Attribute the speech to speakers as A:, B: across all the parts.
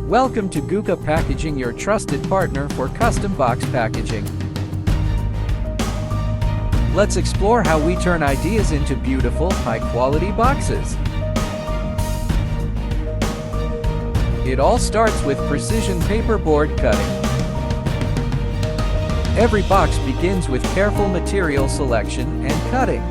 A: Welcome to GUKA Packaging, your trusted partner for custom box packaging. Let's explore how we turn ideas into beautiful, high-quality boxes. It all starts with precision paperboard cutting. Every box begins with careful material selection and cutting.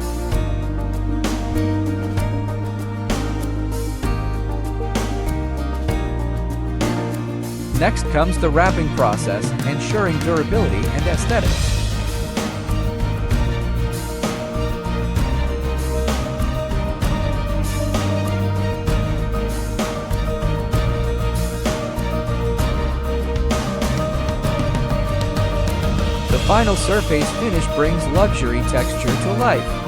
A: Next comes the wrapping process, ensuring durability and aesthetics. The final surface finish brings luxury texture to life.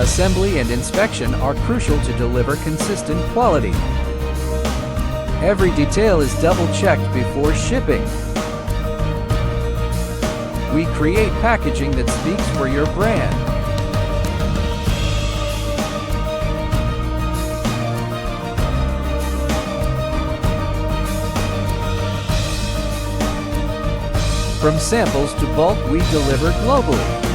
A: Assembly and inspection are crucial to deliver consistent quality. Every detail is double-checked before shipping. We create packaging that speaks for your brand. From samples to bulk, we deliver globally.